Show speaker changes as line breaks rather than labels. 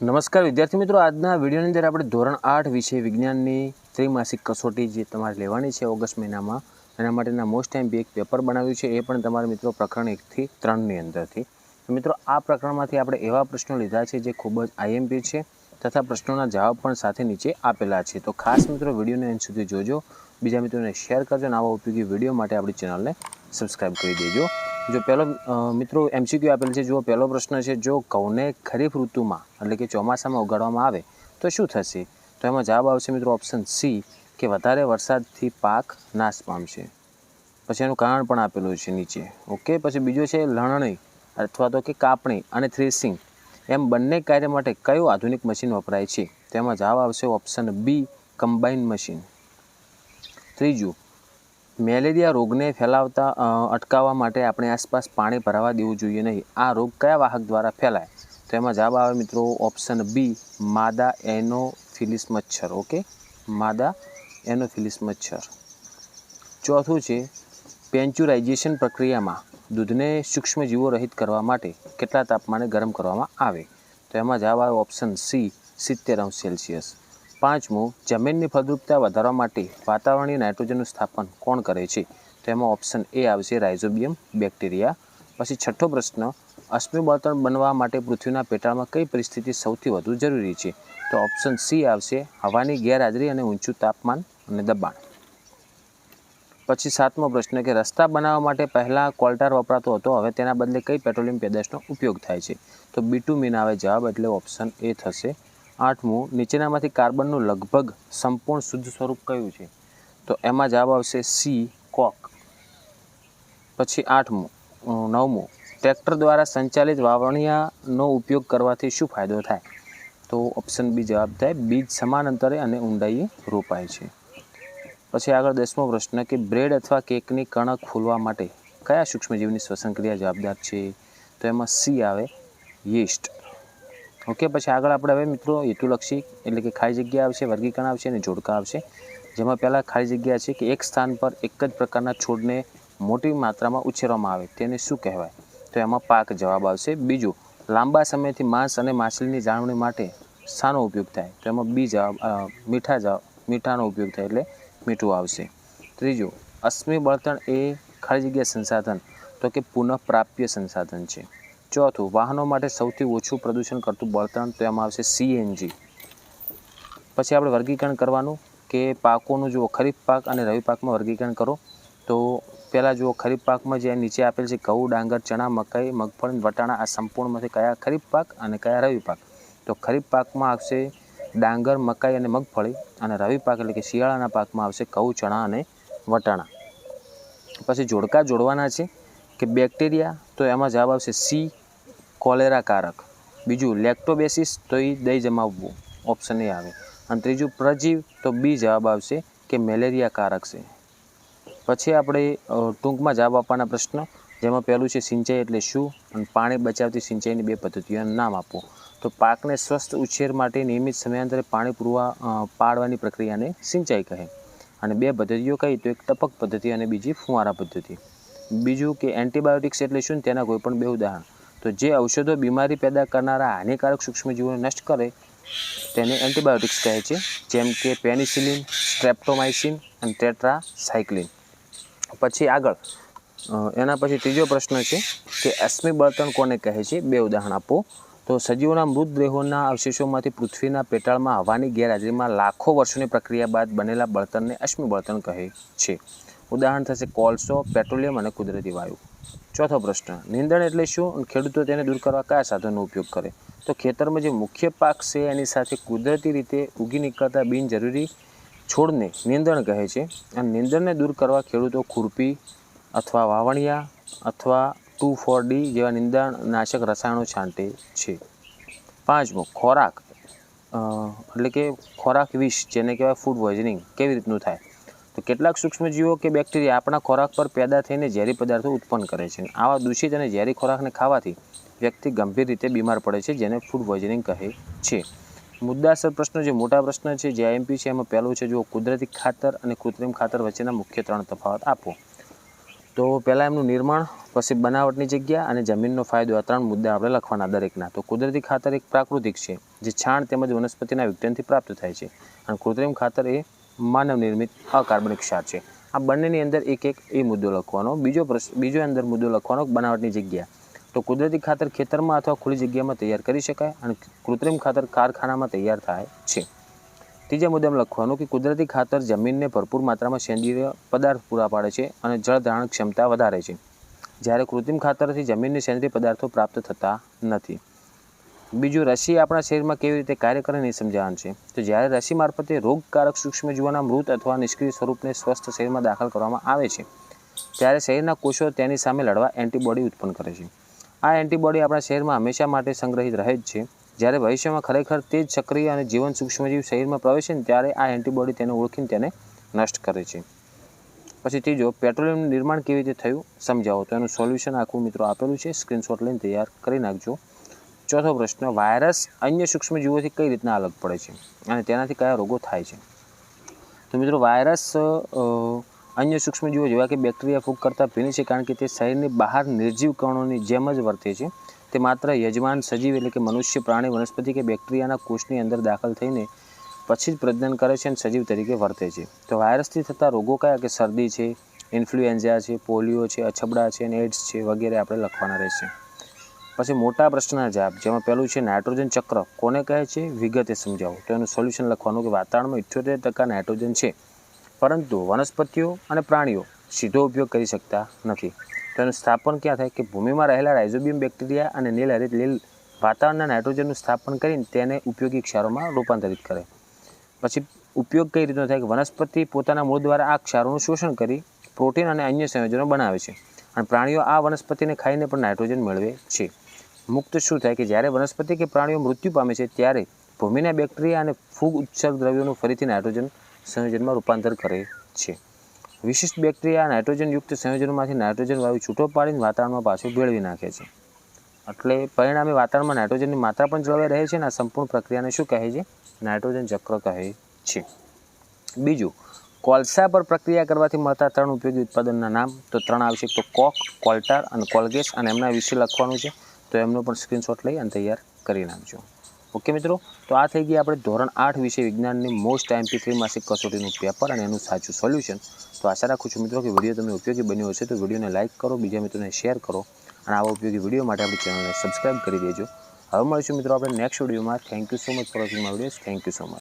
નમસ્કાર વિદ્યાર્થી મિત્રો, આજના વિડીયોની અંદર આપણે ધોરણ 8 વિષય વિજ્ઞાનની ત્રિમાસિક કસોટી જે તમારે લેવાની છે ઓગસ્ટ મહિનામાં, એના માટેના મોસ્ટ ટાઈમ એક પેપર બનાવ્યું છે. એ પણ તમારા મિત્રો પ્રકરણ 1 થી 3ની અંદરથી. મિત્રો આ પ્રકરણમાંથી આપણે એવા પ્રશ્નો લીધા છે જે ખૂબ જ આઈએમપી છે તથા પ્રશ્નોના જવાબ પણ સાથે નીચે આપેલા છે. તો ખાસ મિત્રો વિડીયોને અંત સુધી જોજો, બીજા મિત્રોને શેર કરજો અને આવા ઉપયોગી વિડીયો માટે આપણી ચેનલને સબસ્ક્રાઈબ કરી દેજો. જો પહેલો મિત્રો એમસીક્યુ આપેલ છે. જો પહેલો પ્રશ્ન છે, જો ઘઉંને ખરીફ ઋતુમાં એટલે કે ચોમાસામાં ઉગાડવામાં આવે તો શું થશે? તો એમાં જવાબ આવશે મિત્રો ઓપ્શન સી કે વધારે વરસાદથી પાક નાશ પામશે. પછી એનું કારણ પણ આપેલું છે નીચે. ઓકે, પછી બીજો છે લણણી અથવા તો કે કાપણી અને થ્રેસિંગ એમ બંને કાર્ય માટે કયું આધુનિક મશીન વપરાય છે? તેમાં જવાબ આવશે ઓપ્શન બી કમ્બાઈન મશીન. ત્રીજું, મેલેરિયા રોગને ફેલાવતા અટકાવવા માટે આપણે આસપાસ પાણી ભરાવા દેવું જોઈએ નહીં. આ રોગ કયા વાહક દ્વારા ફેલાય? તો એમાં જવાબ આવે મિત્રો ઓપ્શન બી માદા એનોફિલિસ મચ્છર. ઓકે, માદા એનોફિલિસ મચ્છર. ચોથું છે પેન્ચ્યુરાઇઝેશન પ્રક્રિયામાં દૂધને સૂક્ષ્મજીવો રહિત કરવા માટે કેટલા તાપમાને ગરમ કરવામાં આવે? તો એમાં જવાબ આવે ઓપ્શન સી 70°C. પાંચમું, જમીનની ફળદ્રુપતા વધારવા માટે વાતાવરણીય નાઇટ્રોજનનું સ્થાપન કોણ કરે છે? તો એમાં ઓપ્શન એ આવશે રાઇઝોબિયમ બેક્ટેરિયા. પછી છઠ્ઠો પ્રશ્ન, અશ્મિ બળતણ બનવા માટે પૃથ્વીના પેટાળમાં કઈ પરિસ્થિતિ સૌથી વધુ જરૂરી છે? તો ઓપ્શન સી આવશે હવાની ગેરહાજરી અને ઊંચું તાપમાન અને દબાણ. પછી સાતમો પ્રશ્ન કે રસ્તા બનાવવા માટે પહેલાં કોલટાર વપરાતો હતો, હવે તેના બદલે કઈ પેટ્રોલિયમ પેદાશનો ઉપયોગ થાય છે? તો બીટુમીન આવે જવાબ, એટલે ઓપ્શન એ થશે. આઠમું, નીચેનામાંથી કાર્બનનું લગભગ સંપૂર્ણ શુદ્ધ સ્વરૂપ કયું છે? તો એમાં જવાબ આવશે સી કોક. પછી નવમું, ટ્રેક્ટર દ્વારા સંચાલિત વાવણિયાનો ઉપયોગ કરવાથી શું ફાયદો થાય? તો ઓપ્શન બી જવાબ થાય, બીજ સમાન અંતરે અને ઊંડાઈએ રોપાય છે. પછી આગળ 10મો પ્રશ્ન કે બ્રેડ અથવા કેકની કણક ફૂલવા માટે કયા સૂક્ષ્મજીવની શ્વસન ક્રિયા જવાબદાર છે? તો એમાં સી આવે યીસ્ટ. ઓકે, પછી આગળ આપણે હવે મિત્રો હેતુલક્ષી એટલે કે ખાલી જગ્યા આવશે, વર્ગીકરણ આવશે અને જોડકા આવશે. જેમાં પહેલાં ખાલી જગ્યા છે કે એક સ્થાન પર એક જ પ્રકારના છોડને મોટી માત્રામાં ઉછેરવામાં આવે તેને શું કહેવાય? તો એમાં પાક જવાબ આવશે. બીજું, લાંબા સમયથી માંસ અને માછલીની જાળવણી માટે શાનો ઉપયોગ થાય? તો એમાં બી જવાબ મીઠાનો ઉપયોગ થાય એટલે મીઠું આવશે. ત્રીજું, અશ્મિ બળતણ એ ખાલી જગ્યા સંસાધન તો કે પુનઃપ્રાપ્ય સંસાધન છે. ચોથું, વાહનો માટે સૌથી ઓછું પ્રદૂષણ કરતું બળતણ તો એમાં આવશે સીએનજી. પછી આપણે વર્ગીકરણ કરવાનું કે પાકોનું જુઓ, ખરીફ પાક અને રવિ પાકમાં વર્ગીકરણ કરો. તો પહેલાં જુઓ, ખરીફ પાકમાં જે નીચે આપેલ છે ઘઉં, ડાંગર, ચણા, મકાઈ, મગફળી, વટાણા, આ સંપૂર્ણમાંથી કયા ખરીફ પાક અને કયા રવિ પાક? તો ખરીફ પાકમાં આવશે ડાંગર, મકાઈ અને મગફળી, અને રવિ પાક એટલે કે શિયાળાના પાકમાં આવશે ઘઉં, ચણા અને વટાણા. પછી જોડકા જોડવાના છે કે બેક્ટેરિયા, તો એમાં જવાબ આવશે સી કોલેરા કારક. બીજું, લેક્ટોબેસિસ તો એ દહીં જમાવવું, ઓપ્શન એ આવે. અને ત્રીજું, પ્રજીવ તો બી જવાબ આવશે કે મેલેરિયા કારક છે. પછી આપણે ટૂંકમાં જવાબ આપવાના પ્રશ્ન, જેમાં પહેલું છે સિંચાઈ એટલે શું, અને પાણી બચાવતી સિંચાઈની બે પદ્ધતિઓનું નામ આપો. તો પાકને સ્વસ્થ ઉછેર માટે નિયમિત સમયાંતરે પાણી પાડવાની પ્રક્રિયાને સિંચાઈ કહે. અને બે પદ્ધતિઓ કઈ? તો એક ટપક પદ્ધતિ અને બીજી ફુવારા પદ્ધતિ. બીજું કે એન્ટીબાયોટિક્સ એટલે શું, તેના કોઈ પણ બે ઉદાહરણ. તો જે ઔષધો બીમારી પેદા કરનારા હાનિકારક સૂક્ષ્મજીવોને નષ્ટ કરે તેને એન્ટીબાયોટિક્સ કહે છે, જેમ કે પેનિસિલિન, સ્ટ્રેપ્ટોમાઇસિન અને ટેટ્રાસાઇક્લિન. પછી આગળ એના પછી ત્રીજો પ્રશ્ન છે કે અશ્મિ બળતણ કોને કહે છે? બે ઉદાહરણ આપો. તો સજીવોના મૃતદેહોના અવશેષોમાંથી પૃથ્વીના પેટાળમાં હવાની ગેરહાજરીમાં લાખો વર્ષોની પ્રક્રિયા બાદ બનેલા બળતણને અશ્મિ બળતણ કહે છે. ઉદાહરણ થશે કોલસો, પેટ્રોલિયમ અને કુદરતી વાયુ. ચોથો પ્રશ્ન, નીંદણ એટલે શું? ખેડૂતો તેને દૂર કરવા કયા સાધનનો ઉપયોગ કરે? તો ખેતરમાં જે મુખ્ય પાક છે એની સાથે કુદરતી રીતે ઉગી નીકળતા બિનજરૂરી છોડને નીંદણ કહે છે. અને નીંદણને દૂર કરવા ખેડૂતો ખુરપી અથવા વાવણિયા અથવા 2,4-D જેવા નીંદણનાશક રસાયણો છાંટે છે. પાંચમો, ખોરાક એટલે કે ખોરાક વિષ, જેને કહેવાય ફૂડ પોઈઝનિંગ, કેવી રીતનું થાય? તો કેટલાક સૂક્ષ્મજીવો કે બેક્ટેરિયા આપણા ખોરાક પર પેદા થઈને ઝેરી પદાર્થો ઉત્પન્ન કરે છે. આવા દૂષિત અને ઝેરી ખોરાકને ખાવાથી વ્યક્તિ ગંભીર રીતે બીમાર પડે છે, જેને ફૂડ પોઈઝનિંગ કહે છે. મુદ્દાસર પ્રશ્નો, જે મોટા પ્રશ્ન છે જે આઈએમપી છે, એમાં પહેલું છે જો કુદરતી ખાતર અને કૃત્રિમ ખાતર વચ્ચેના મુખ્ય 3 તફાવત આપો. તો પહેલાં એમનું નિર્માણ, પછી બનાવટની જગ્યા અને જમીનનો ફાયદો, આ 3 મુદ્દા આપણે લખવાના દરેકના. તો કુદરતી ખાતર એક પ્રાકૃતિક છે જે છાણ તેમજ વનસ્પતિના વિઘટનથી પ્રાપ્ત થાય છે. અને કૃત્રિમ ખાતર એ માનવ નિર્મિત અકાર્બનિક ક્ષાર છે. આ બંનેની અંદર એક એ મુદ્દો લખવાનો. બીજો અંદર મુદ્દો લખવાનો બનાવટની જગ્યા. તો કુદરતી ખાતર ખેતરમાં અથવા ખુલ્લી જગ્યામાં તૈયાર કરી શકાય અને કૃત્રિમ ખાતર કારખાનામાં તૈયાર થાય છે. ત્રીજા મુદ્દામાં લખવાનું કે કુદરતી ખાતર જમીનને ભરપૂર માત્રામાં સેન્દ્રિય પદાર્થ પૂરા પાડે છે અને જળ ધારણ ક્ષમતા વધારે છે, જ્યારે કૃત્રિમ ખાતરથી જમીનને સેન્દ્રિય પદાર્થો પ્રાપ્ત થતા નથી. બીજું, રસી આપણા શરીરમાં કેવી રીતે કાર્ય કરે એ સમજાવવાનું છે. તો જ્યારે રસી મારફતે રોગકારક સૂક્ષ્મજીવોના મૃત અથવા નિષ્ક્રિય સ્વરૂપને સ્વસ્થ શરીરમાં દાખલ કરવામાં આવે છે, ત્યારે શરીરના કોષો તેની સામે લડવા એન્ટીબોડી ઉત્પન્ન કરે છે. આ એન્ટીબોડી આપણા શરીરમાં હંમેશા માટે સંગ્રહિત રહે જ છે. જ્યારે ભવિષ્યમાં ખરેખર તે જ સક્રિય અને જીવન સૂક્ષ્મજીવ શરીરમાં પ્રવેશે ને ત્યારે આ એન્ટીબોડી તેને ઓળખીને તેને નષ્ટ કરે છે. પછી ત્રીજો, પેટ્રોલિયમનું નિર્માણ કેવી રીતે થયું સમજાવો. તો એનું સોલ્યુશન આખું મિત્રો આપેલું છે, સ્ક્રીનશોટ લઈને તૈયાર કરી નાખજો. ચોથો પ્રશ્ન, વાયરસ અન્ય સૂક્ષ્મજીવોથી કઈ રીતના અલગ પડે છે અને તેનાથી કયા રોગો થાય છે. તો મિત્રો, વાયરસ અન્ય સૂક્ષ્મજીવો જેવા કે બેક્ટેરિયા, ફૂગ કરતાં ભિન્ન છે, કારણ કે તે શરીરની બહાર નિર્જીવ કણોની જેમ જ વર્તે છે. તે માત્ર યજમાન સજીવ એટલે કે મનુષ્ય, પ્રાણી, વનસ્પતિ કે બેક્ટેરિયાના કોષની અંદર દાખલ થઈને પછી જ પ્રજનન કરે છે અને સજીવ તરીકે વર્તે છે. તો વાયરસથી થતા રોગો કયા કે શરદી છે, ઇન્ફ્લુએન્ઝા છે, પોલિયો છે, અછબડા છે અને એડ્સ છે વગેરે આપણે લખવાના રહેશે. પછી મોટા પ્રશ્નના જવાબ, જેમાં પહેલું છે નાઇટ્રોજન ચક્ર કોને કહે છે, વિગતે સમજાવો. તો એનું સોલ્યુશન લખવાનું કે વાતાવરણમાં 78% નાઇટ્રોજન છે, પરંતુ વનસ્પતિઓ અને પ્રાણીઓ સીધો ઉપયોગ કરી શકતા નથી. તો એનું સ્થાપન ક્યાં થાય કે ભૂમિમાં રહેલા રાઇઝોબિયમ બેક્ટેરિયા અને નીલહરિત લીલ વાતાવરણના નાઇટ્રોજનનું સ્થાપન કરીને તેને ઉપયોગી ક્ષારોમાં રૂપાંતરિત કરે. પછી ઉપયોગ કઈ રીતનો થાય કે વનસ્પતિ પોતાના મૂળ દ્વારા આ ક્ષારોનું શોષણ કરી પ્રોટીન અને અન્ય સંયોજનો બનાવે છે અને પ્રાણીઓ આ વનસ્પતિને ખાઈને પણ નાઇટ્રોજન મેળવે છે. મુક્ત શું થાય કે જ્યારે વનસ્પતિ કે પ્રાણીઓ મૃત્યુ પામે છે ત્યારે ભૂમિના બેક્ટેરિયા અને ફૂગ ઉત્સર્ગ દ્રવ્યોનું ફરીથી નાઇટ્રોજન સંયોજનમાં રૂપાંતર કરે છે. વિશિષ્ટ બેક્ટેરિયા નાઇટ્રોજનયુક્ત સંયોજનોમાંથી નાઇટ્રોજન વાયુ છૂટો પાડીને વાતાવરણમાં પાછું ભેળવી નાખે છે. એટલે પરિણામે વાતાવરણમાં નાઇટ્રોજનની માત્રા પણ જળવાઈ રહે છે અને આ સંપૂર્ણ પ્રક્રિયાને શું કહે છે, નાઇટ્રોજન ચક્ર કહે છે. બીજું, કોલસા પર પ્રક્રિયા કરવાથી મળતા 3 ઉપયોગી ઉત્પાદનના નામ. તો 3 આવશે, તો કોક, કોલ્ટાર અને કોલગેસ, અને એમના વિશે લખવાનું છે. તો એમનો પણ સ્ક્રીનશોટ લઈ અને તૈયાર કરી નાખજો. ઓકે મિત્રો, તો આ થઈ ગઈ આપણે ધોરણ 8 વિષય વિજ્ઞાનની મોસ્ટ MP3 માસિક કસોટીનું પેપર અને એનું સાચું સોલ્યુશન. તો આશા રાખું છું મિત્રો કે વિડીયો તમને ઉપયોગી બન્યો હશે. તો વિડીયોને લાઇક કરો, બીજા મિત્રોને શેર કરો અને આવા ઉપયોગી વિડીયો માટે આપણી ચેનલને સબસ્ક્રાઈબ કરી દેજો. હવે મળીશું મિત્રો આપણે નેક્સ્ટ વિડીયોમાં. Thank you so much for watching my videos. Thank you so much.